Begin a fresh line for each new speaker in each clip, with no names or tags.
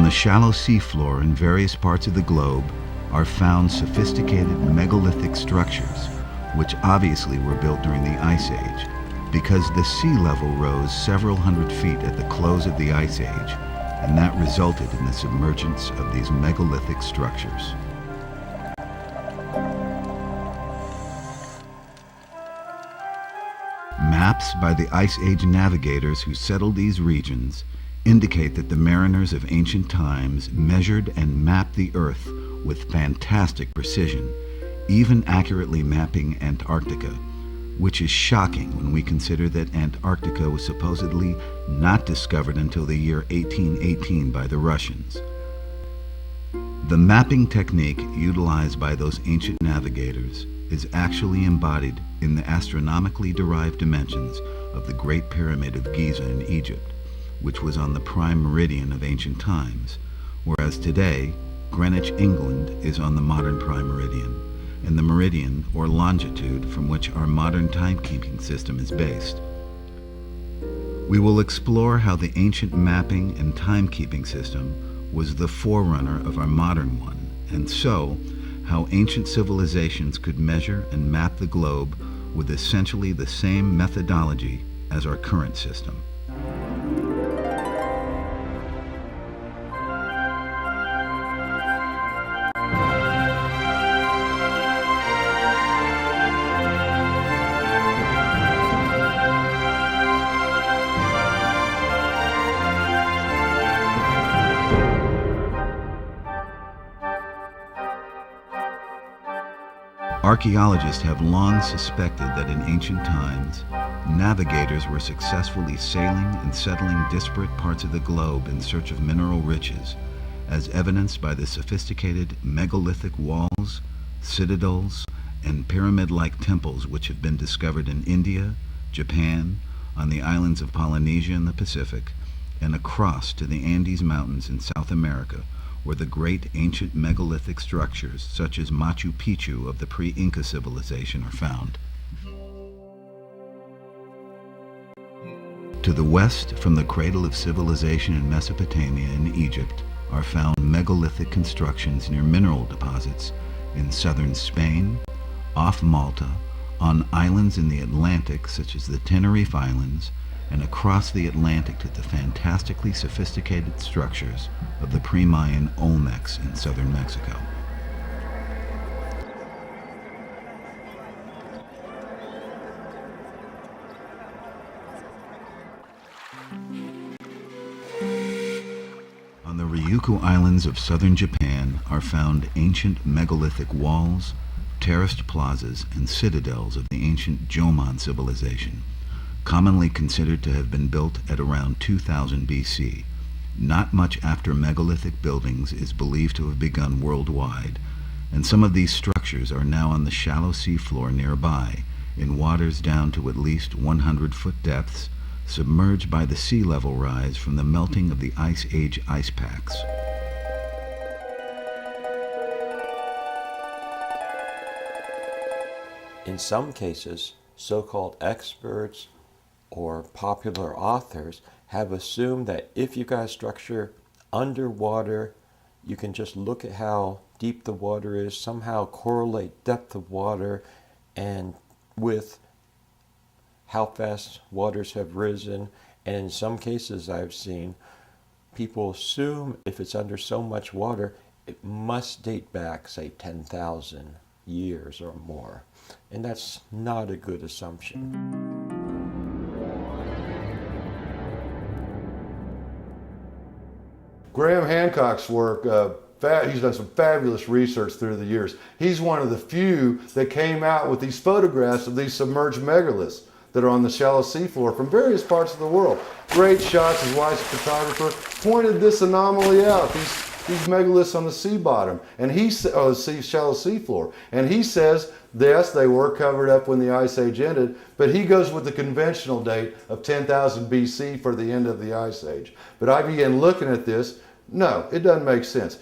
the shallow seafloor in various parts of the globe are found sophisticated megalithic structures, which obviously were built during the Ice Age, because the sea level rose several hundred feet at the close of the Ice Age, and that resulted in the submergence of these megalithic structures. Maps by the Ice Age navigators who settled these regions indicate that the mariners of ancient times measured and mapped the Earth with fantastic precision, even accurately mapping Antarctica, which is shocking when we consider that Antarctica was supposedly not discovered until the year 1818 by the Russians. The mapping technique utilized by those ancient navigators is actually embodied in the astronomically derived dimensions of the Great Pyramid of Giza in Egypt, which was on the prime meridian of ancient times, whereas today, Greenwich, England is on the modern prime meridian, and the meridian or longitude from which our modern timekeeping system is based. We will explore how the ancient mapping and timekeeping system was the forerunner of our modern one, and so how ancient civilizations could measure and map the globe with essentially the same methodology as our current system. Archaeologists have long suspected that in ancient times, navigators were successfully sailing and settling disparate parts of the globe in search of mineral riches, as evidenced by the sophisticated megalithic walls, citadels, and pyramid-like temples which have been discovered in India, Japan, on the islands of Polynesia in the Pacific, and across to the Andes Mountains in South America, where the great ancient megalithic structures such as Machu Picchu of the pre-Inca civilization are found. To the west, from the cradle of civilization in Mesopotamia and Egypt, are found megalithic constructions near mineral deposits in southern Spain, off Malta, on islands in the Atlantic such as the Tenerife Islands, and across the Atlantic to the fantastically sophisticated structures of the pre-Mayan Olmecs in southern Mexico. On the Ryukyu Islands of southern Japan are found ancient megalithic walls, terraced plazas, and citadels of the ancient Jomon civilization, commonly considered to have been built at around 2000 BC. Not much after megalithic buildings is believed to have begun worldwide, and some of these structures are now on the shallow seafloor nearby, in waters down to at least 100-foot depths, submerged by the sea level rise from the melting of the Ice Age ice packs.
In some cases, so-called experts or popular authors have assumed that if you got a structure underwater, you can just look at how deep the water is, somehow correlate depth of water and with how fast waters have risen. And in some cases I've seen, people assume if it's under so much water, it must date back, say, 10,000 years or more. And that's not a good assumption.
Graham Hancock's work, he's done some fabulous research through the years. He's one of the few that came out with these photographs of these submerged megaliths that are on the shallow seafloor from various parts of the world. Great shots. His wife's a photographer, pointed this anomaly out, these megaliths on the sea bottom, and shallow seafloor. And he says, yes, they were covered up when the Ice Age ended, but he goes with the conventional date of 10,000 BC for the end of the Ice Age. But I began looking at this. No, it doesn't make sense.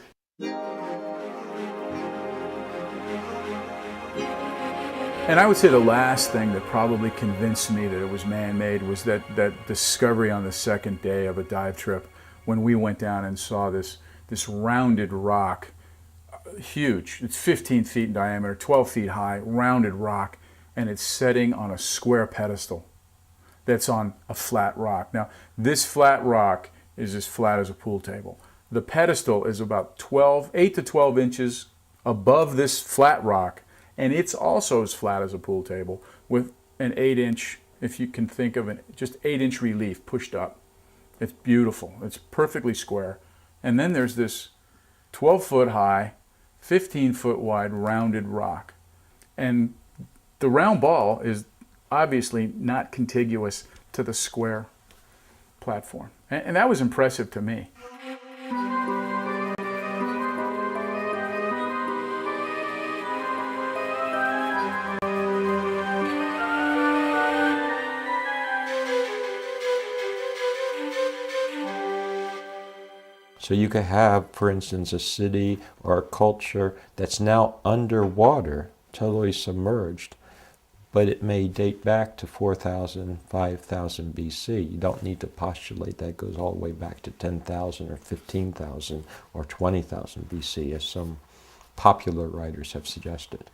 And I would say the last thing that probably convinced me that it was man-made was that discovery on the second day of a dive trip when we went down and saw this this rounded rock, huge. It's 15 feet in diameter, 12 feet high, rounded rock, and it's setting on a square pedestal that's on a flat rock. Now, this flat rock is as flat as a pool table. The pedestal is about 8 to 12 inches above this flat rock, and it's also as flat as a pool table with an 8-inch, if you can think of it, just 8-inch relief pushed up. It's beautiful. It's perfectly square. And then there's this 12-foot high, 15-foot wide rounded rock. And the round ball is obviously not contiguous to the square platform. And that was impressive to me.
So you could have, for instance, a city or a culture that's now underwater, totally submerged, but it may date back to 4,000, 5,000 BC. You don't need to postulate that goes all the way back to 10,000 or 15,000 or 20,000 BC, as some popular writers have suggested.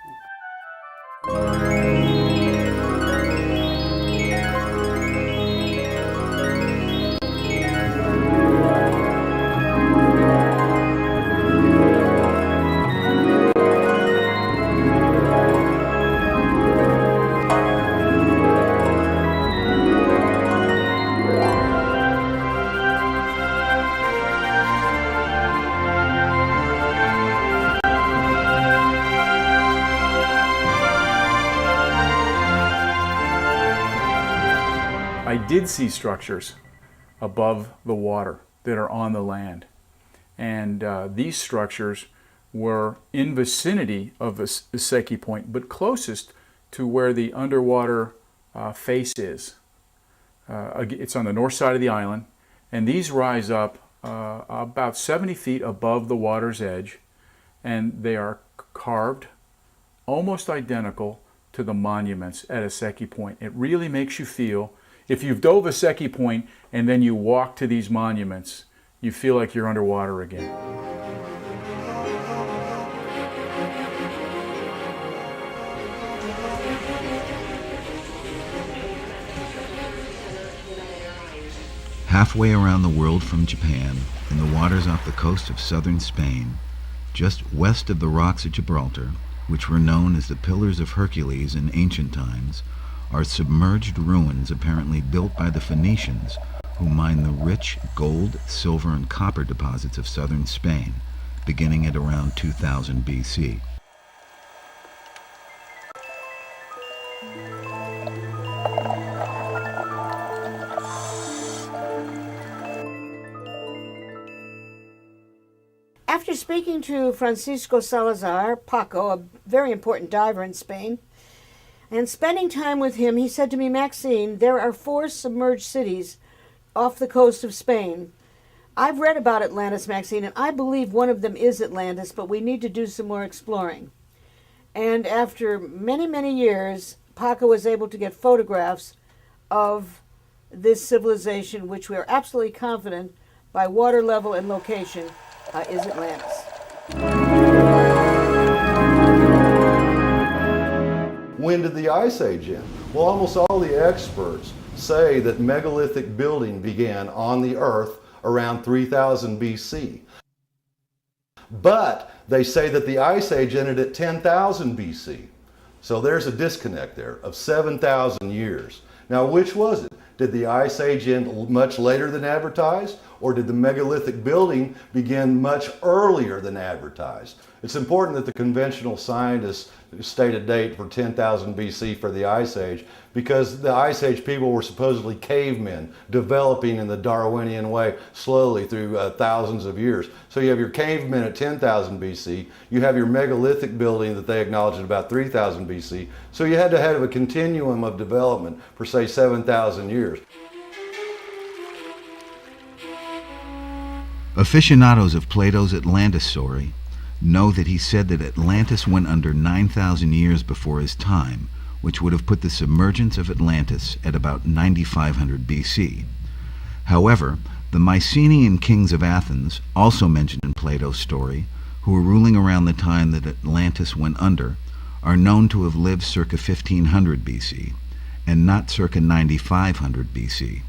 I did see structures above the water that are on the land. And these structures were in vicinity of the Seki Point, but closest to where the underwater face is. It's on the north side of the island, and these rise up about 70 feet above the water's edge, and they are carved almost identical to the monuments at a Seki Point. It really makes you feel, if you've dove a Seki Point and then you walk to these monuments, you feel like you're underwater again.
Halfway around the world from Japan, in the waters off the coast of southern Spain, just west of the rocks of Gibraltar, which were known as the Pillars of Hercules in ancient times, are submerged ruins apparently built by the Phoenicians, who mined the rich gold, silver, and copper deposits of southern Spain, beginning at around 2000 BC.
After speaking to Francisco Salazar, Paco, a very important diver in Spain, and spending time with him, he said to me, Maxine, there are 4 submerged cities off the coast of Spain. I've read about Atlantis, Maxine, and I believe one of them is Atlantis, but we need to do some more exploring. And after many, many years, Paco was able to get photographs of this civilization, which we are absolutely confident, by water level and location, is Atlantis.
When did the Ice Age end? Well, almost all the experts say that megalithic building began on the Earth around 3000 BC. But they say that the Ice Age ended at 10,000 BC. So there's a disconnect there of 7,000 years. Now, which was it? Did the Ice Age end much later than advertised? Or did the megalithic building begin much earlier than advertised? It's important that the conventional scientists state a date for 10,000 BC for the Ice Age, because the Ice Age people were supposedly cavemen developing in the Darwinian way slowly through thousands of years. So you have your cavemen at 10,000 BC, you have your megalithic building that they acknowledged at about 3000 BC, so you had to have a continuum of development for, say, 7,000 years.
Aficionados of Plato's Atlantis story know that he said that Atlantis went under 9,000 years before his time, which would have put the submergence of Atlantis at about 9500 BC. However, The Mycenaean kings of Athens, also mentioned in Plato's story, who were ruling around the time that Atlantis went under, are known to have lived circa 1500 BC, and not circa 9500 BC.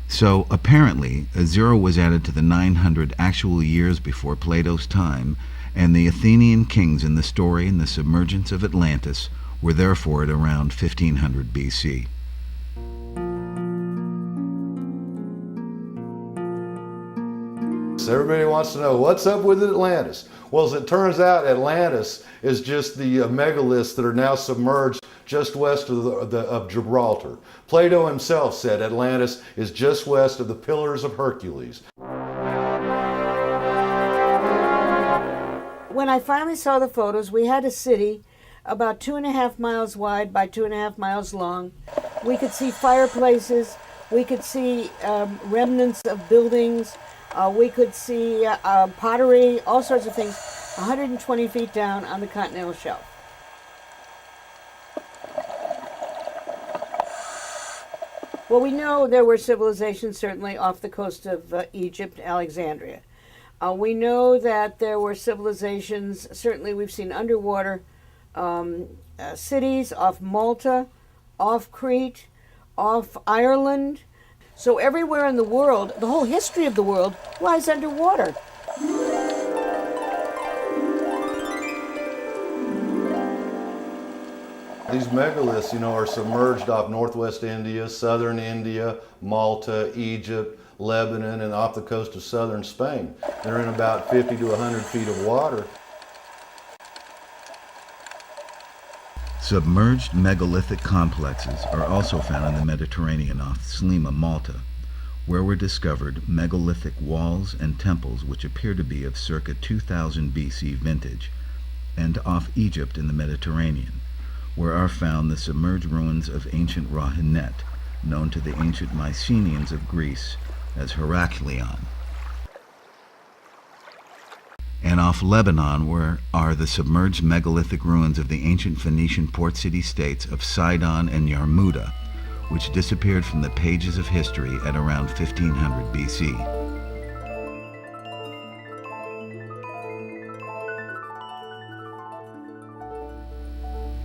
So, apparently, a zero was added to the 900 actual years before Plato's time, and the Athenian kings in the story and the submergence of Atlantis were therefore at around 1500 BC.
Everybody wants to know what's up with Atlantis. Well, as it turns out, Atlantis is just the megaliths that are now submerged just west of Gibraltar. Plato himself said Atlantis is just west of the Pillars of Hercules.
When I finally saw the photos, we had a city about 2.5 miles wide by 2.5 miles long. We could see fireplaces, we could see remnants of buildings, we could see pottery, all sorts of things, 120 feet down on the continental shelf. Well, we know there were civilizations certainly off the coast of Egypt, Alexandria. We know that there were civilizations, certainly we've seen underwater cities off Malta, off Crete, off Ireland. So everywhere in the world, the whole history of the world lies underwater.
These megaliths, are submerged off northwest India, southern India, Malta, Egypt, Lebanon, and off the coast of southern Spain. They're in about 50 to 100 feet of water.
Submerged megalithic complexes are also found in the Mediterranean off Slima, Malta, where were discovered megalithic walls and temples which appear to be of circa 2000 BC vintage, and off Egypt in the Mediterranean, where are found the submerged ruins of ancient Rahinet, known to the ancient Mycenaeans of Greece as Heraklion. And off Lebanon, where are the submerged megalithic ruins of the ancient Phoenician port city-states of Sidon and Yarmuda, which disappeared from the pages of history at around 1500 BC.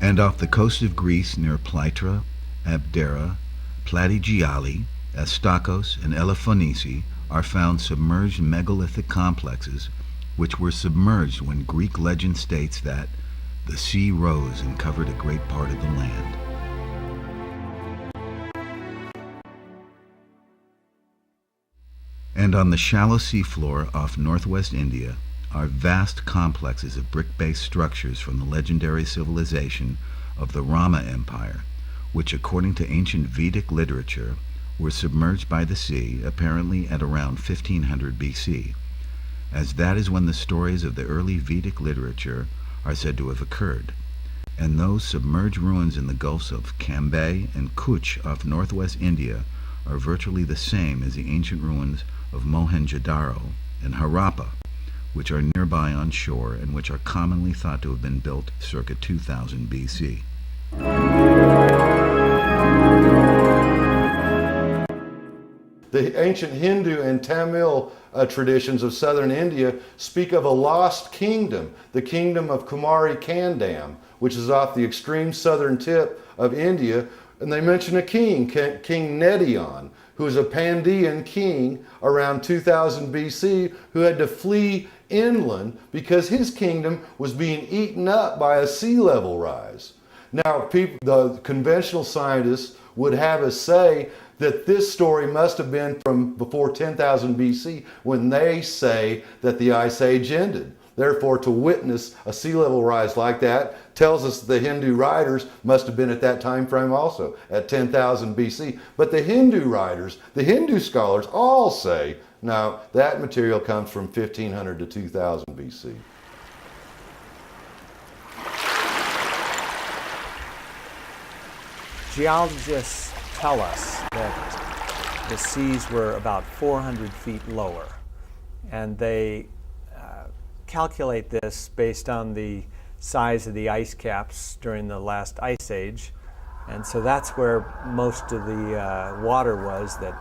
And off the coast of Greece near Plytra, Abdera, Platygiali, Astakos, and Elafonisi are found submerged megalithic complexes which were submerged when Greek legend states that the sea rose and covered a great part of the land. And on the shallow seafloor off northwest India are vast complexes of brick-based structures from the legendary civilization of the Rama Empire, which according to ancient Vedic literature were submerged by the sea apparently at around 1500 BC, as that is when the stories of the early Vedic literature are said to have occurred. And those submerged ruins in the gulfs of Cambay and Kutch off northwest India are virtually the same as the ancient ruins of Mohenjo-daro and Harappa, which are nearby on shore and which are commonly thought to have been built circa 2000 BC.
The ancient Hindu and Tamil traditions of southern India speak of a lost kingdom, the kingdom of Kumari Kandam, which is off the extreme southern tip of India, and they mention a king, King Nedion, who was a Pandyan king around 2000 BC, who had to flee inland because his kingdom was being eaten up by a sea level rise. Now, the conventional scientists would have us say that this story must have been from before 10,000 BC when they say that the Ice Age ended. Therefore, to witness a sea level rise like that tells us that the Hindu writers must have been at that time frame also, at 10,000 BC. But the Hindu writers, the Hindu scholars all say, no, that material comes from 1500 to 2000 BC.
Geologists tell us that the seas were about 400 feet lower, and they calculate this based on the size of the ice caps during the last ice age, and so that's where most of the water was that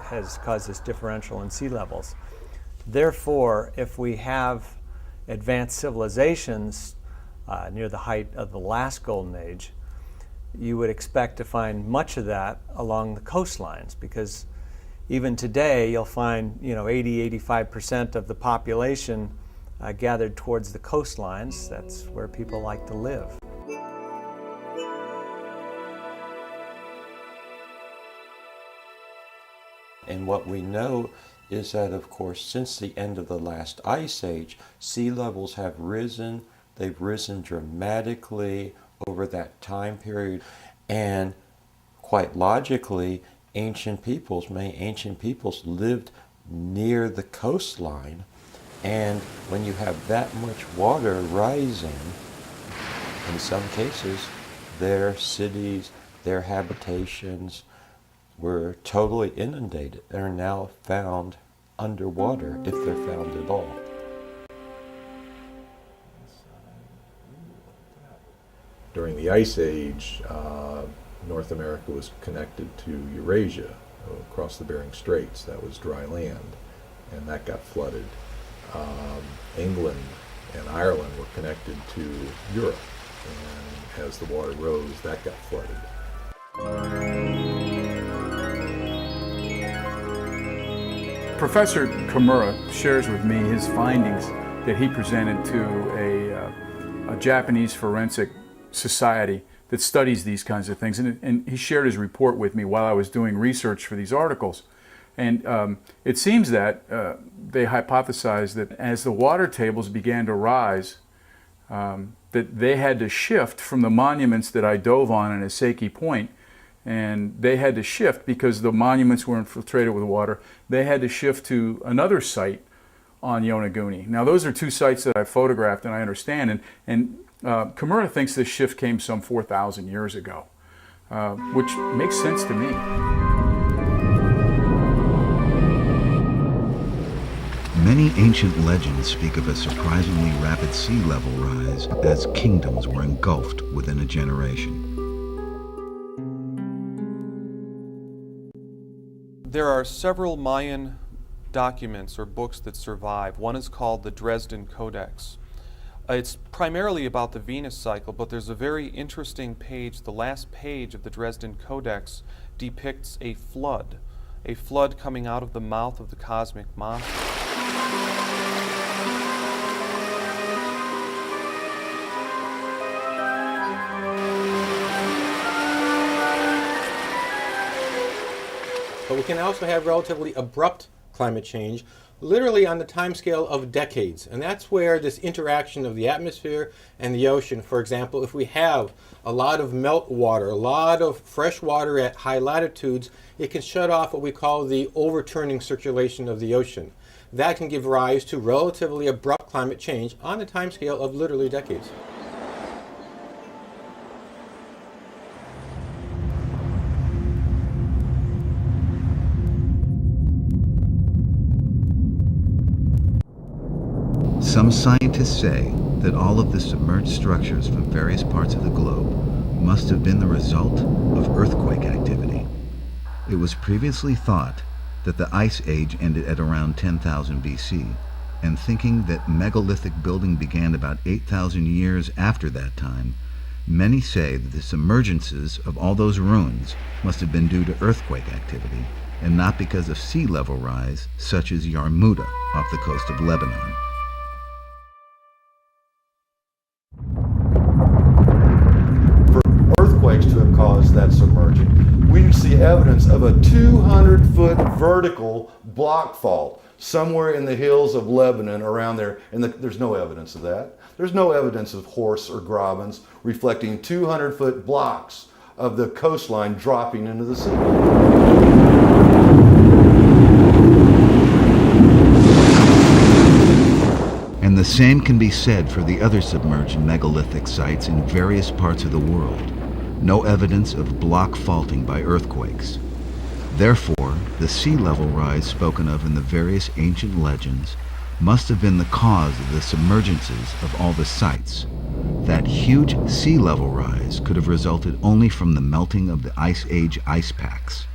has caused this differential in sea levels. Therefore, if we have advanced civilizations near the height of the last golden age, you would expect to find much of that along the coastlines, because even today you'll find 80-85% of the population gathered towards the coastlines. That's where people like to live.
And what we know is that, of course, since the end of the last ice age, sea levels have risen. They've risen dramatically over that time period. And quite logically, ancient peoples, many ancient peoples lived near the coastline. And when you have that much water rising, in some cases, their cities, their habitations were totally inundated and are now found underwater, if they're found at all.
During the Ice Age, North America was connected to Eurasia across the Bering Straits. That was dry land, and that got flooded. England and Ireland were connected to Europe, and as the water rose, that got flooded.
Professor Kimura shares with me his findings that he presented to a Japanese forensic society that studies these kinds of things. And he shared his report with me while I was doing research for these articles. And it seems that they hypothesized that as the water tables began to rise, that they had to shift from the monuments that I dove on in Iseki Point. And they had to shift because the monuments were infiltrated with water. They had to shift to another site on Yonaguni. Now, those are two sites that I photographed and I understand. And Kimura thinks this shift came some 4,000 years ago, which makes sense to me.
Many ancient legends speak of a surprisingly rapid sea level rise as kingdoms were engulfed within a generation.
There are several Mayan documents or books that survive. One is called the Dresden Codex. It's primarily about the Venus cycle, but there's a very interesting page. The last page of the Dresden Codex depicts a flood coming out of the mouth of the cosmic monster.
But we can also have relatively abrupt climate change, literally on the timescale of decades. And that's where this interaction of the atmosphere and the ocean, for example, if we have a lot of meltwater, a lot of fresh water at high latitudes, it can shut off what we call the overturning circulation of the ocean. That can give rise to relatively abrupt climate change on the timescale of literally decades.
Some scientists say that all of the submerged structures from various parts of the globe must have been the result of earthquake activity. It was previously thought that the Ice Age ended at around 10,000 BC, and thinking that megalithic building began about 8,000 years after that time, many say that the submergences of all those ruins must have been due to earthquake activity, and not because of sea level rise, such as Yarmuta off the coast of Lebanon.
Earthquakes to have caused that submerging, we see evidence of a 200-foot vertical block fault somewhere in the hills of Lebanon around there, and there's no evidence of that. There's no evidence of horse or grabens reflecting 200-foot blocks of the coastline dropping into the sea.
And the same can be said for the other submerged megalithic sites in various parts of the world. No evidence of block faulting by earthquakes. Therefore, the sea level rise spoken of in the various ancient legends must have been the cause of the submergences of all the sites. That huge sea level rise could have resulted only from the melting of the Ice Age ice packs.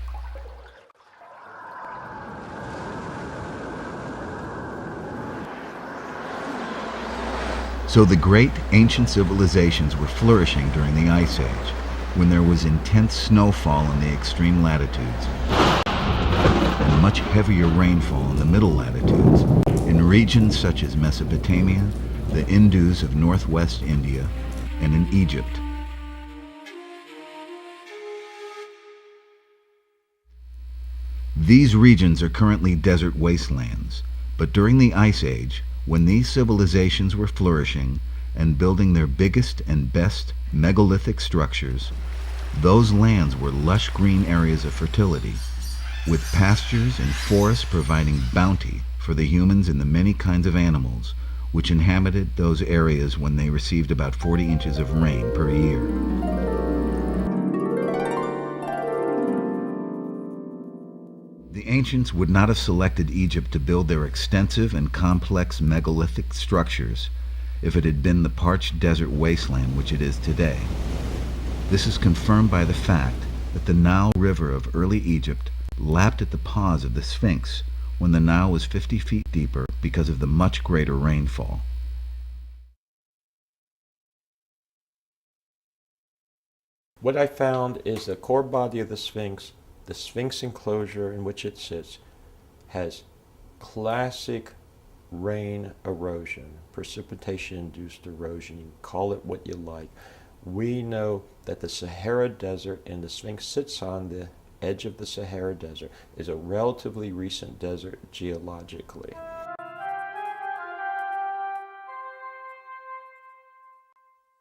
So the great ancient civilizations were flourishing during the Ice Age, when there was intense snowfall in the extreme latitudes and much heavier rainfall in the middle latitudes, in regions such as Mesopotamia, the Indus of northwest India, and in Egypt. These regions are currently desert wastelands, but during the Ice Age, when these civilizations were flourishing and building their biggest and best megalithic structures, those lands were lush green areas of fertility, with pastures and forests providing bounty for the humans and the many kinds of animals which inhabited those areas when they received about 40 inches of rain per year. The ancients would not have selected Egypt to build their extensive and complex megalithic structures if it had been the parched desert wasteland which it is today. This is confirmed by the fact that the Nile River of early Egypt lapped at the paws of the Sphinx when the Nile was 50 feet deeper because of the much greater rainfall.
What I found is the core body of the Sphinx enclosure in which it sits, has classic rain erosion, precipitation-induced erosion. You call it what you like. We know that the Sahara Desert, and the Sphinx sits on the edge of the Sahara Desert, is a relatively recent desert geologically.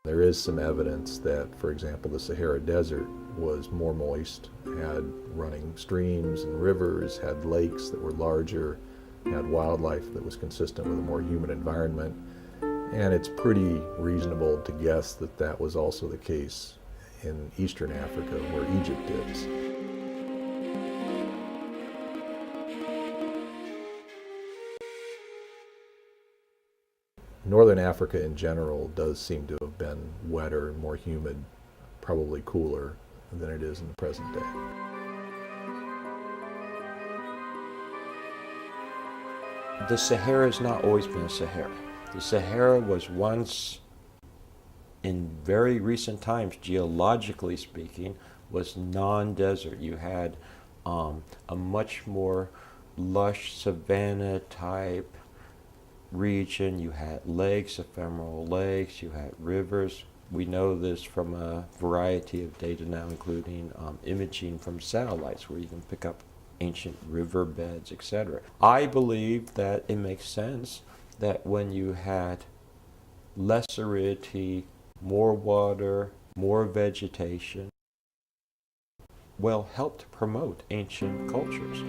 There is some evidence that, for example, the Sahara Desert was more moist, had running streams and rivers, had lakes that were larger, had wildlife that was consistent with a more humid environment, and it's pretty reasonable to guess that that was also the case in Eastern Africa, where Egypt is. Northern Africa in general does seem to have been wetter, more humid, probably cooler than it is in the present day.
The Sahara has not always been a Sahara. The Sahara was once, in very recent times, geologically speaking, was non-desert. You had a much more lush savanna type region. You had lakes, ephemeral lakes, you had rivers. We know this from a variety of data now, including imaging from satellites, where you can pick up ancient riverbeds, etc. I believe that it makes sense that when you had less aridity, more water, more vegetation, well, helped promote ancient cultures.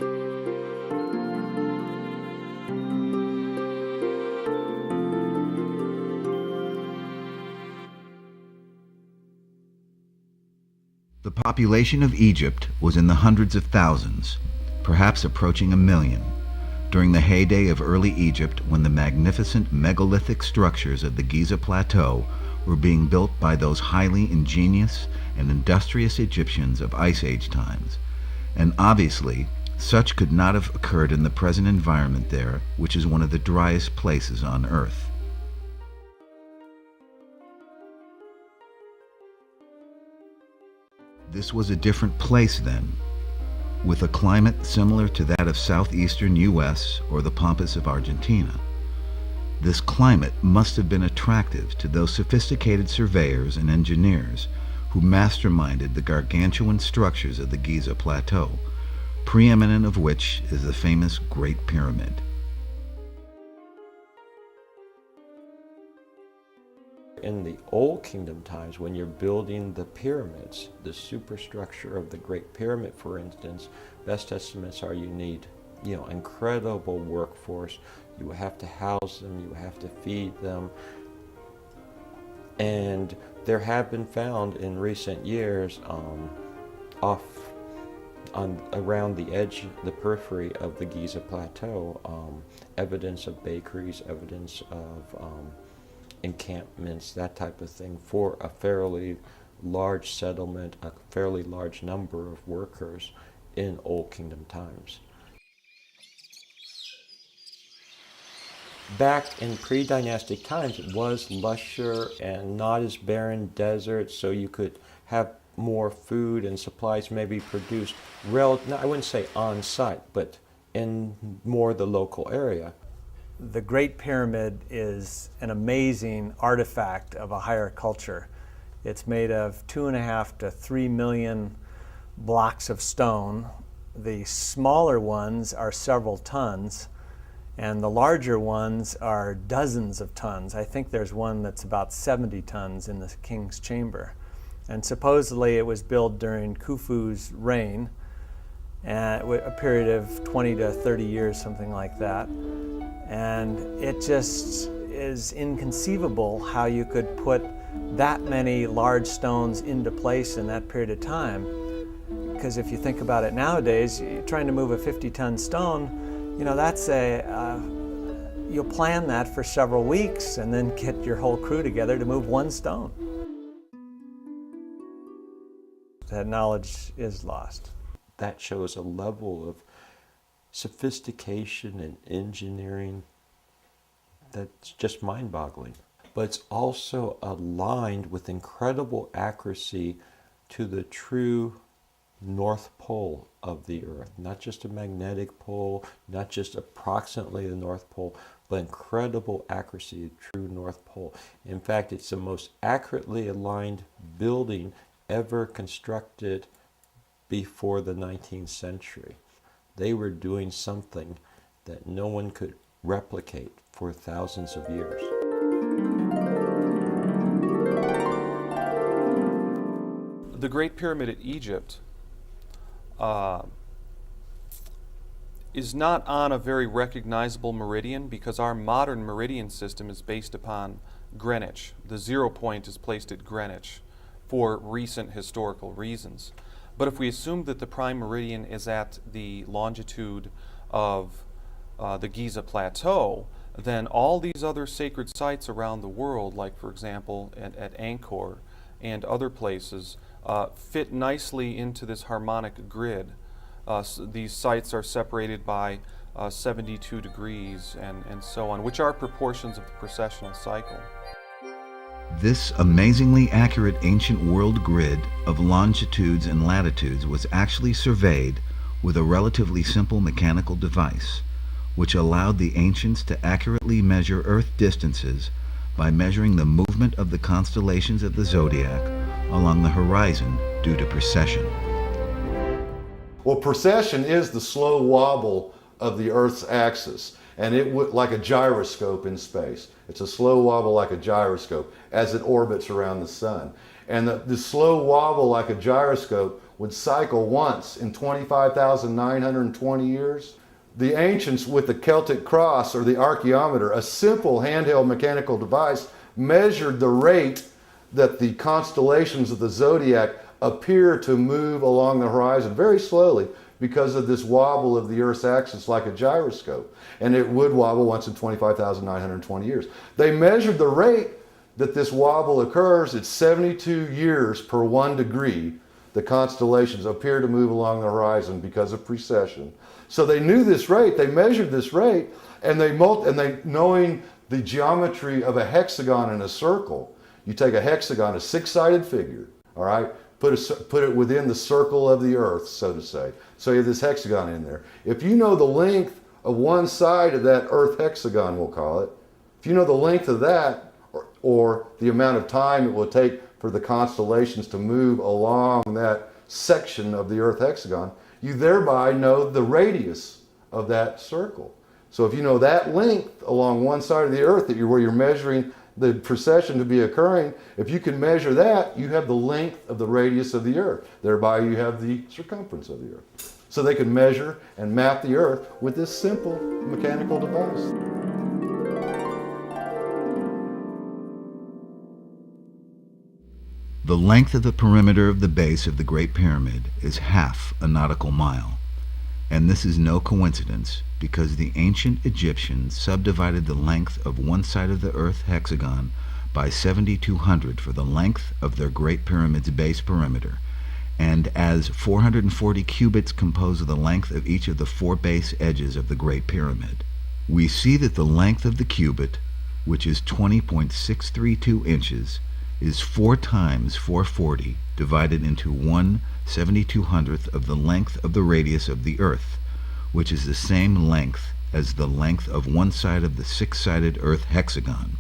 The population of Egypt was in the hundreds of thousands, perhaps approaching 1 million, during the heyday of early Egypt, when the magnificent megalithic structures of the Giza Plateau were being built by those highly ingenious and industrious Egyptians of Ice Age times. And obviously, such could not have occurred in the present environment there, which is one of the driest places on Earth. This was a different place then, with a climate similar to that of southeastern U.S. or the Pampas of Argentina. This climate must have been attractive to those sophisticated surveyors and engineers who masterminded the gargantuan structures of the Giza Plateau, preeminent of which is the famous Great Pyramid.
In the Old Kingdom times, when you're building the pyramids, the superstructure of the Great Pyramid, for instance, best estimates are you need, incredible workforce. You have to house them, you have to feed them. And there have been found in recent years around the edge, the periphery of the Giza Plateau, evidence of bakeries, evidence of encampments, that type of thing, for a fairly large settlement, a fairly large number of workers in Old Kingdom times. Back in pre-dynastic times, it was lusher and not as barren desert, so you could have more food and supplies maybe produced, I wouldn't say on site, but in more the local area.
The Great Pyramid is an amazing artifact of a higher culture. It's made of 2.5 to 3 million blocks of stone. The smaller ones are several tons, and the larger ones are dozens of tons. I think there's one that's about 70 tons in the King's Chamber. And supposedly it was built during Khufu's reign, a period of 20 to 30 years, something like that. And it just is inconceivable how you could put that many large stones into place in that period of time. Because if you think about it nowadays, you're trying to move a 50-ton stone, that's you'll plan that for several weeks and then get your whole crew together to move one stone. That knowledge is lost.
That shows a level of sophistication and engineering that's just mind-boggling. But it's also aligned with incredible accuracy to the true North Pole of the Earth. Not just a magnetic pole, not just approximately the North Pole, but incredible accuracy to true North Pole. In fact, it's the most accurately aligned building ever constructed before the 19th century. They were doing something that no one could replicate for thousands of years.
The Great Pyramid at Egypt is not on a very recognizable meridian because our modern meridian system is based upon Greenwich. The 0 point is placed at Greenwich for recent historical reasons. But if we assume that the prime meridian is at the longitude of the Giza Plateau, then all these other sacred sites around the world, like for example at Angkor and other places, fit nicely into this harmonic grid. These sites are separated by 72 degrees and so on, which are proportions of the precessional cycle.
This amazingly accurate ancient world grid of longitudes and latitudes was actually surveyed with a relatively simple mechanical device, which allowed the ancients to accurately measure Earth distances by measuring the movement of the constellations of the zodiac along the horizon due to precession.
Well, precession is the slow wobble of the Earth's axis, and it would like a gyroscope in space. It's a slow wobble like a gyroscope as it orbits around the sun. And the slow wobble like a gyroscope would cycle once in 25,920 years. The ancients, with the Celtic cross or the archaeometer, a simple handheld mechanical device, measured the rate that the constellations of the zodiac appear to move along the horizon very slowly because of this wobble of the Earth's axis like a gyroscope. And it would wobble once in 25,920 years. They measured the rate that this wobble occurs at 72 years per 1 degree. The constellations appear to move along the horizon because of precession. So they knew this rate, they measured this rate, and they knowing the geometry of a hexagon and a circle, you take a hexagon, a six-sided figure, all right, put it within the circle of the Earth, so to say. So you have this hexagon in there. If you know the length of one side of that Earth hexagon, we'll call it, if you know the length of that, or the amount of time it will take for the constellations to move along that section of the Earth hexagon, you thereby know the radius of that circle. So if you know that length along one side of the Earth where you're measuring the precession to be occurring, if you can measure that, you have the length of the radius of the Earth. Thereby you have the circumference of the Earth. So they could measure and map the Earth with this simple mechanical device.
The length of the perimeter of the base of the Great Pyramid is half a nautical mile. And this is no coincidence, because the ancient Egyptians subdivided the length of one side of the Earth hexagon by 7,200 for the length of their Great Pyramid's base perimeter, and as 440 cubits compose of the length of each of the four base edges of the Great Pyramid. we see that the length of the cubit, which is 20.632 inches, is 4 times 440 divided into 1/7200th of the length of the radius of the Earth, which is the same length as the length of one side of the 6-sided Earth hexagon.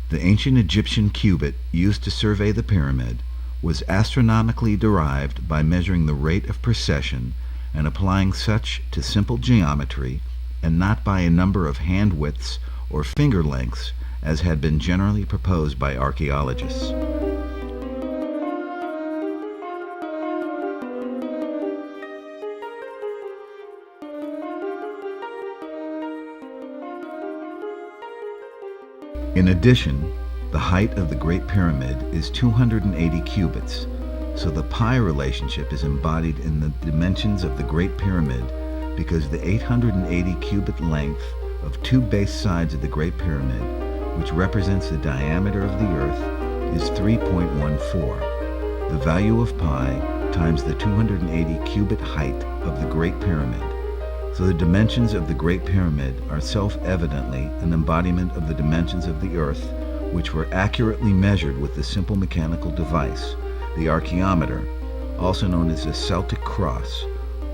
The ancient Egyptian cubit used to survey the pyramid was astronomically derived by measuring the rate of precession and applying such to simple geometry, and not by a number of hand widths or finger lengths as had been generally proposed by archaeologists. In addition, the height of the Great Pyramid is 280 cubits, so the pi relationship is embodied in the dimensions of the Great Pyramid because the 880 cubit length of 2 base sides of the Great Pyramid, which represents the diameter of the Earth, is 3.14. The value of pi times the 280 cubit height of the Great Pyramid. So the dimensions of the Great Pyramid are self-evidently an embodiment of the dimensions of the Earth, which were accurately measured with the simple mechanical device, the archaeometer, also known as the Celtic cross,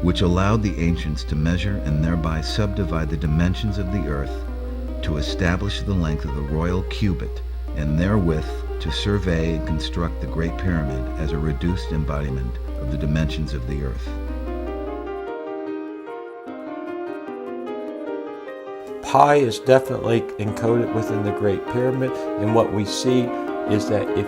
which allowed the ancients to measure and thereby subdivide the dimensions of the Earth to establish the length of the royal cubit, and therewith to survey and construct the Great Pyramid as a reduced embodiment of the dimensions of the Earth.
Pi is definitely encoded within the Great Pyramid, and what we see is that if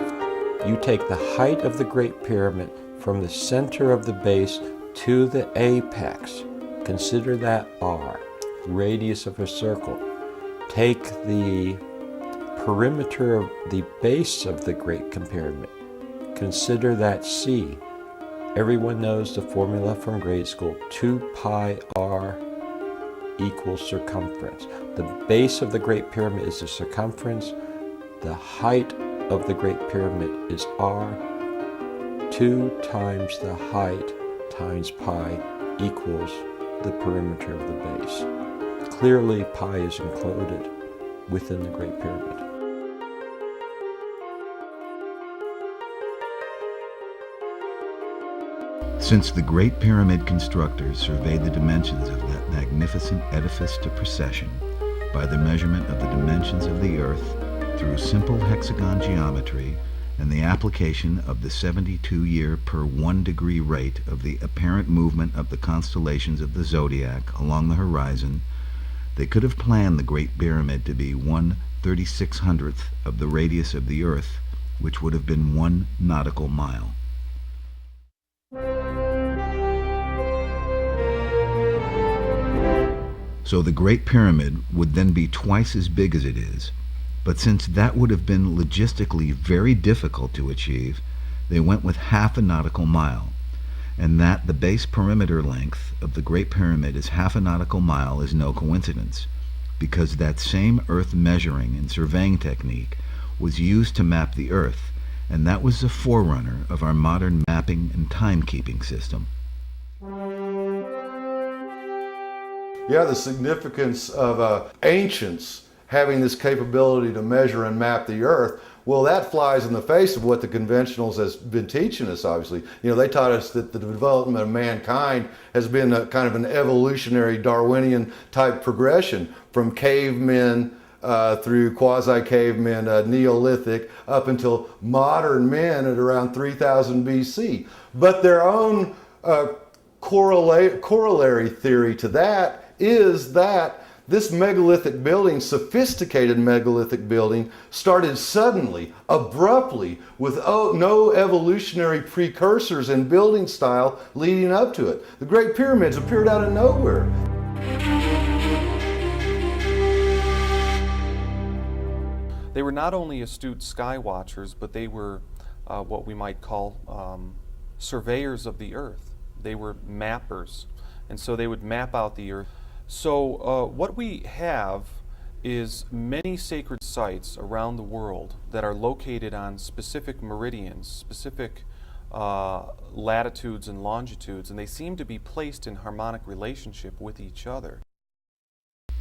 you take the height of the Great Pyramid from the center of the base to the apex, consider that R, radius of a circle. Take the perimeter of the base of the Great Pyramid, consider that C. Everyone knows the formula from grade school, 2 pi r equals circumference. The base of the Great Pyramid is the circumference. The height of the Great Pyramid is r. 2 times the height times pi equals the perimeter of the base. Clearly, pi is included within the Great Pyramid.
Since the Great Pyramid constructors surveyed the dimensions of that magnificent edifice to precession by the measurement of the dimensions of the Earth through simple hexagon geometry and the application of the 72-year per 1 degree rate of the apparent movement of the constellations of the zodiac along the horizon, they could have planned the Great Pyramid to be 1/3600th of the radius of the Earth, which would have been 1 nautical mile. So the Great Pyramid would then be twice as big as it is, but since that would have been logistically very difficult to achieve, they went with half a nautical mile, and that the base perimeter length of the Great Pyramid is half a nautical mile is no coincidence, because that same Earth measuring and surveying technique was used to map the Earth, and that was the forerunner of our modern mapping and timekeeping system.
Yeah, the significance of ancients having this capability to measure and map the Earth, well, that flies in the face of what the conventionals has been teaching us, obviously. You know, they taught us that the development of mankind has been a kind of an evolutionary Darwinian type progression from cavemen through quasi-cavemen, Neolithic, up until modern men at around 3000 BC. But their own corollary theory to that is that this megalithic building, sophisticated megalithic building, started suddenly, abruptly, with no evolutionary precursors in building style leading up to it. The Great Pyramids appeared out of nowhere.
They were not only astute sky watchers, but they were what we might call surveyors of the Earth. They were mappers, and so they would map out the Earth. So what we have is many sacred sites around the world that are located on specific meridians, specific latitudes and longitudes, and they seem to be placed in harmonic relationship with each other.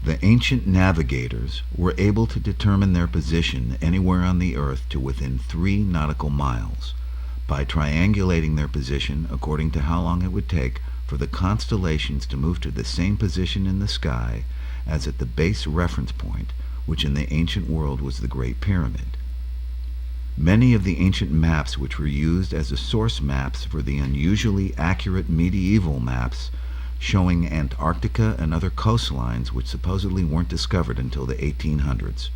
The ancient navigators were able to determine their position anywhere on the Earth to within 3 nautical miles by triangulating their position according to how long it would take for the constellations to move to the same position in the sky as at the base reference point, which in the ancient world was the Great Pyramid. Many of the ancient maps which were used as the source maps for the unusually accurate medieval maps showing Antarctica and other coastlines which supposedly weren't discovered until the 1800s.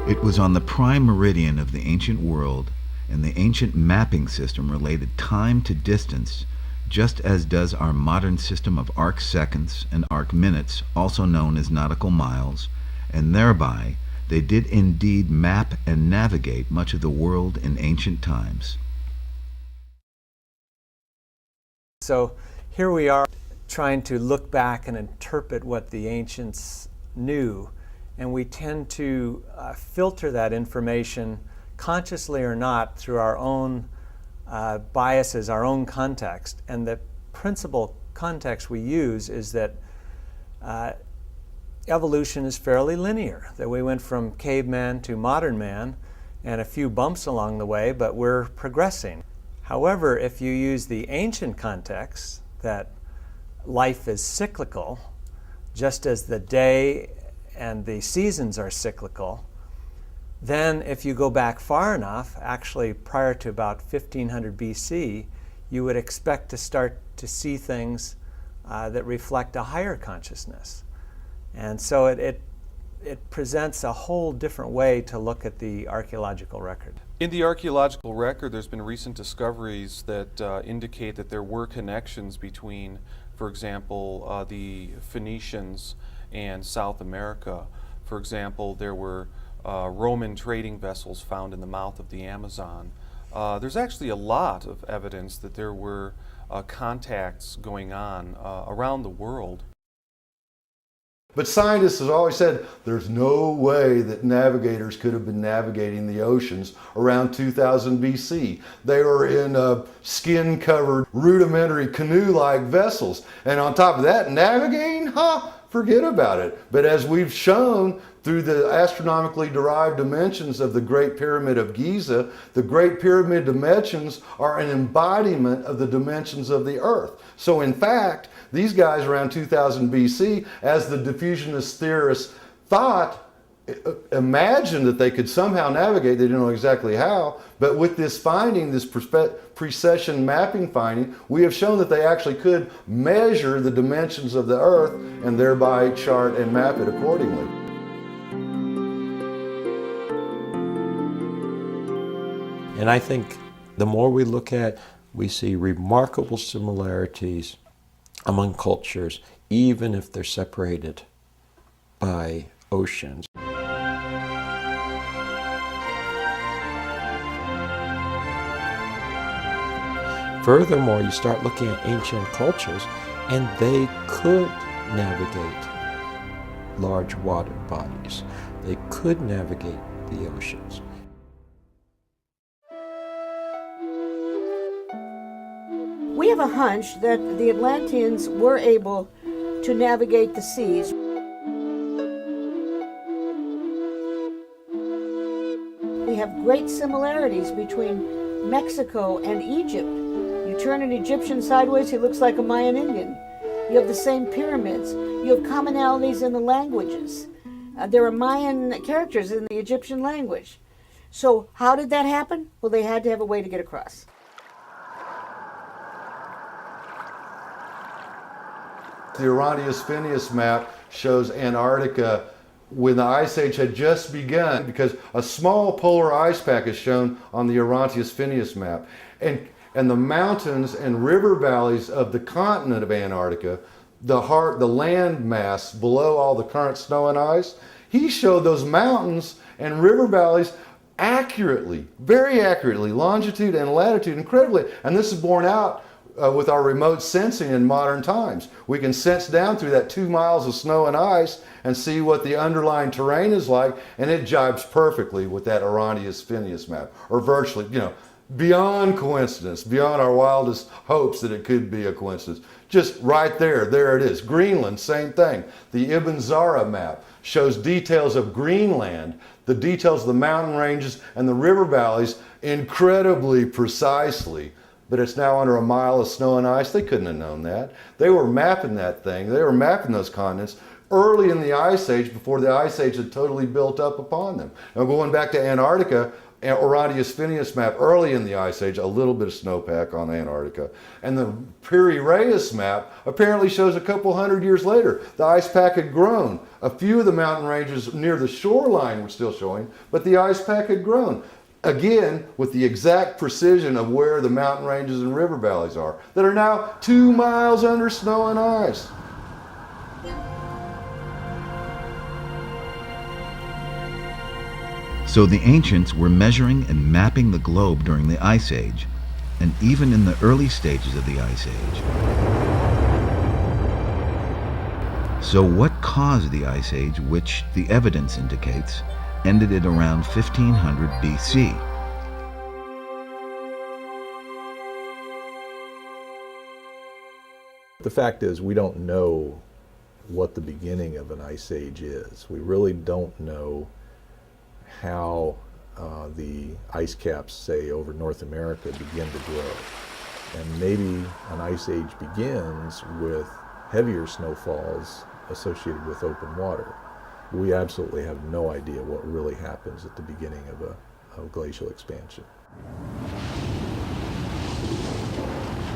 It was on the prime meridian of the ancient world, and the ancient mapping system related time to distance, just as does our modern system of arc seconds and arc minutes, also known as nautical miles, and thereby they did indeed map and navigate much of the world in ancient times.
So here we are trying to look back and interpret what the ancients knew, and we tend to filter that information, consciously or not, through our own biases, our own context. And the principal context we use is that evolution is fairly linear, that we went from caveman to modern man and a few bumps along the way, but we're progressing. However, if you use the ancient context, that life is cyclical, just as the day and the seasons are cyclical, then if you go back far enough, actually prior to about 1500 BC, you would expect to start to see things that reflect a higher consciousness. And so it presents a whole different way to look at the archaeological record.
In the archaeological record, there's been recent discoveries that indicate that there were connections between, for example, the Phoenicians and South America. For example, there were Roman trading vessels found in the mouth of the Amazon. There's actually a lot of evidence that there were contacts going on around the world.
But scientists have always said there's no way that navigators could have been navigating the oceans around 2000 BC. They were in skin-covered, rudimentary canoe-like vessels. And on top of that, navigating? Forget about it. But as we've shown through the astronomically derived dimensions of the Great Pyramid of Giza, the Great Pyramid dimensions are an embodiment of the dimensions of the Earth. So in fact, these guys around 2000 BC, as the diffusionist theorists thought, imagined that they could somehow navigate. They didn't know exactly how, but with this finding, this precession mapping finding, we have shown that they actually could measure the dimensions of the Earth and thereby chart and map it accordingly.
And I think the more we look at, we see remarkable similarities among cultures, even if they're separated by oceans. Furthermore, you start looking at ancient cultures, and they could navigate large water bodies. They could navigate the oceans.
We have a hunch that the Atlanteans were able to navigate the seas. We have great similarities between Mexico and Egypt. You turn an Egyptian sideways, he looks like a Mayan Indian. You have the same pyramids. You have commonalities in the languages. There are Mayan characters in the Egyptian language. So how did that happen? Well, they had to have a way to get across.
The Orontius Phineas map shows Antarctica when the Ice Age had just begun, because a small polar ice pack is shown on the Orontius Phineas map. And the mountains and river valleys of the continent of Antarctica, the land mass below all the current snow and ice, he showed those mountains and river valleys accurately, very accurately, longitude and latitude, incredibly. And this is borne out with our remote sensing in modern times. We can sense down through that 2 miles of snow and ice and see what the underlying terrain is like, and it jibes perfectly with that Orontius Phineas map, or virtually, beyond coincidence, beyond our wildest hopes that it could be a coincidence. Just right there it is. Greenland, same thing. The Ibn Zara map shows details of Greenland, the details of the mountain ranges and the river valleys incredibly precisely. But it's now under a mile of snow and ice. They couldn't have known that. They were mapping that thing. They were mapping those continents early in the Ice Age, before the Ice Age had totally built up upon them. Now going back to Antarctica, Orontius Phineas map early in the Ice Age, a little bit of snowpack on Antarctica. And the Piri Reis map apparently shows a couple hundred years later, the ice pack had grown. A few of the mountain ranges near the shoreline were still showing, but the ice pack had grown. Again, with the exact precision of where the mountain ranges and river valleys are, that are now 2 miles under snow and ice.
So the ancients were measuring and mapping the globe during the Ice Age, and even in the early stages of the Ice Age. So what caused the Ice Age, which the evidence indicates ended at around 1500 BC?
The fact is, we don't know what the beginning of an ice age is. We really don't know how the ice caps, say, over North America begin to grow. And maybe an ice age begins with heavier snowfalls associated with open water. We absolutely have no idea what really happens at the beginning of a glacial expansion.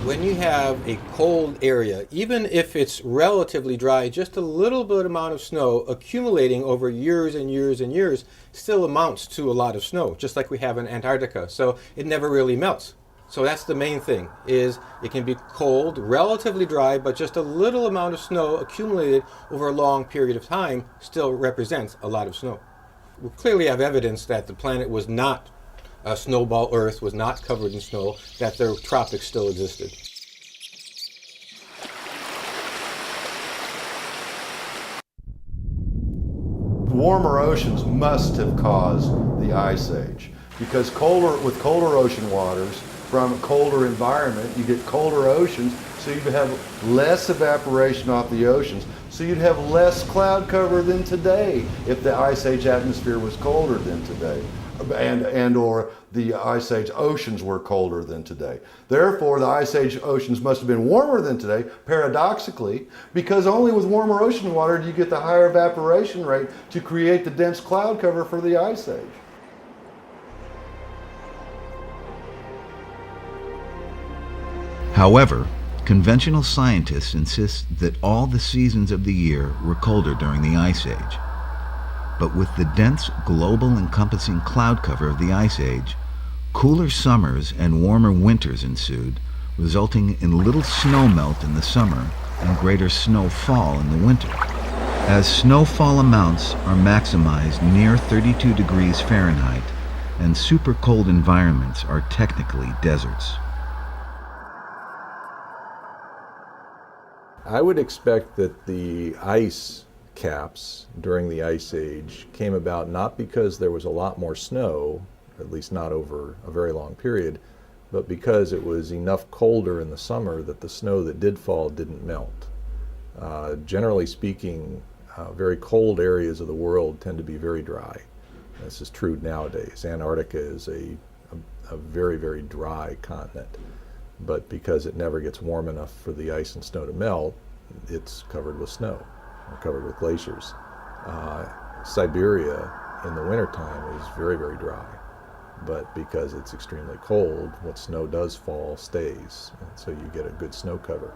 When you have a cold area, even if it's relatively dry, just a little bit amount of snow accumulating over years and years and years still amounts to a lot of snow, just like we have in Antarctica. So it never really melts. So that's the main thing, is it can be cold, relatively dry, but just a little amount of snow accumulated over a long period of time still represents a lot of snow. We clearly have evidence that the planet was not a snowball Earth, was not covered in snow, that the tropics still existed.
Warmer oceans must have caused the Ice Age, because with colder ocean waters, from a colder environment, you get colder oceans, so you have less evaporation off the oceans, so you'd have less cloud cover than today if the Ice Age atmosphere was colder than today, and or the Ice Age oceans were colder than today. Therefore, the Ice Age oceans must have been warmer than today, paradoxically, because only with warmer ocean water do you get the higher evaporation rate to create the dense cloud cover for the Ice Age.
However, conventional scientists insist that all the seasons of the year were colder during the Ice Age. But with the dense global encompassing cloud cover of the Ice Age, cooler summers and warmer winters ensued, resulting in little snow melt in the summer and greater snowfall in the winter. As snowfall amounts are maximized near 32 degrees Fahrenheit, and super cold environments are technically deserts.
I would expect that the ice caps during the Ice Age came about not because there was a lot more snow, at least not over a very long period, but because it was enough colder in the summer that the snow that did fall didn't melt. Generally speaking, very cold areas of the world tend to be very dry. This is true nowadays. Antarctica is a very, very dry continent. But because it never gets warm enough for the ice and snow to melt, it's covered with snow, or covered with glaciers. Siberia in the wintertime is very, very dry. But because it's extremely cold, what snow does fall stays, and so you get a good snow cover.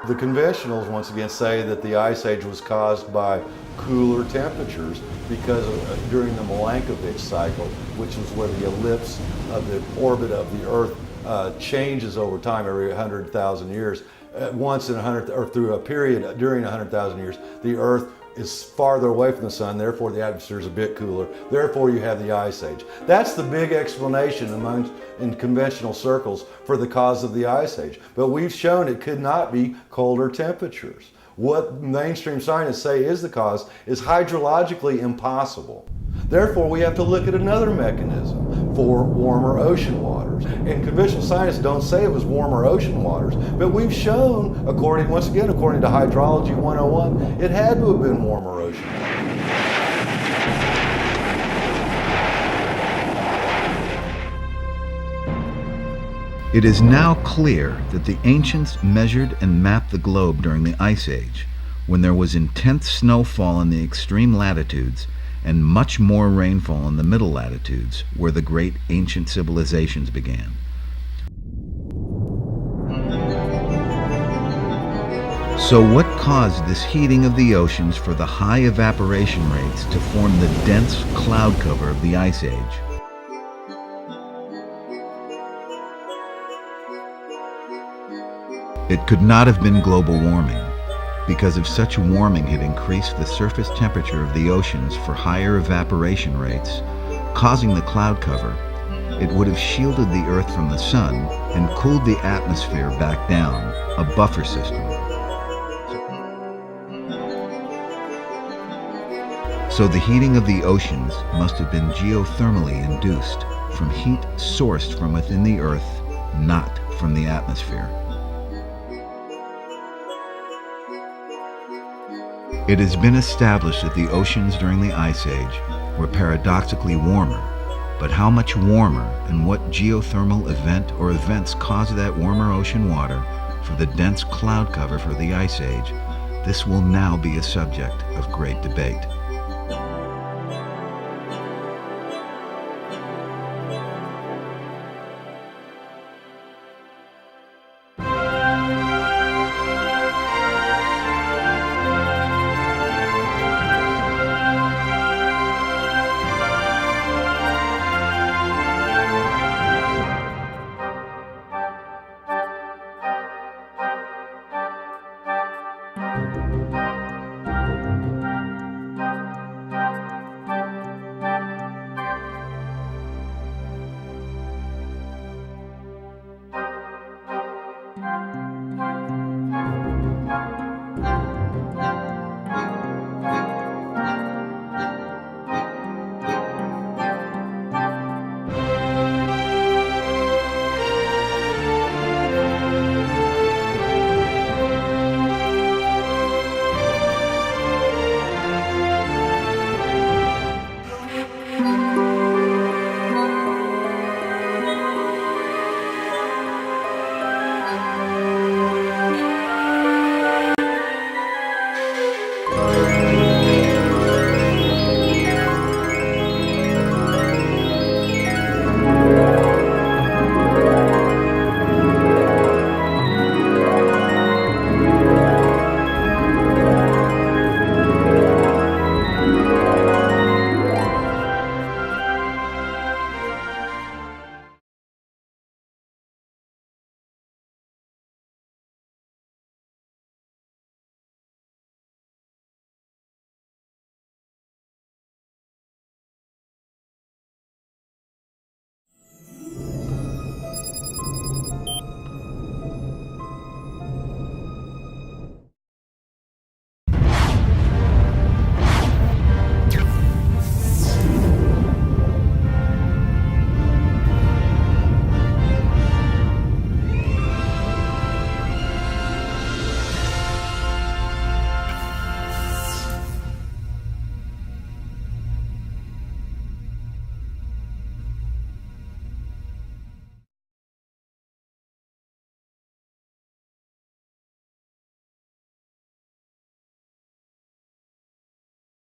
The conventionals, once again, say that the Ice Age was caused by cooler temperatures because during the Milankovitch cycle, which is where the ellipse of the orbit of the Earth changes over time every 100,000 years. Once in 100, or through a period during 100,000 years, the Earth is farther away from the sun, therefore the atmosphere is a bit cooler, therefore you have the Ice Age. That's the big explanation in conventional circles for the cause of the Ice Age. But we've shown it could not be colder temperatures. what mainstream scientists say is the cause is hydrologically impossible. Therefore, we have to look at another mechanism for warmer ocean waters. And conventional scientists don't say it was warmer ocean waters, but we've shown, once again, according to Hydrology 101, it had to have been warmer ocean waters.
It is now clear that the ancients measured and mapped the globe during the Ice Age, when there was intense snowfall in the extreme latitudes and much more rainfall in the middle latitudes, where the great ancient civilizations began. So what caused this heating of the oceans for the high evaporation rates to form the dense cloud cover of the Ice Age? It could not have been global warming, because if such warming had increased the surface temperature of the oceans for higher evaporation rates, causing the cloud cover, it would have shielded the Earth from the sun and cooled the atmosphere back down, a buffer system. So the heating of the oceans must have been geothermally induced from heat sourced from within the Earth, not from the atmosphere. It has been established that the oceans during the Ice Age were paradoxically warmer, but how much warmer and what geothermal event or events caused that warmer ocean water for the dense cloud cover for the Ice Age, this will now be a subject of great debate.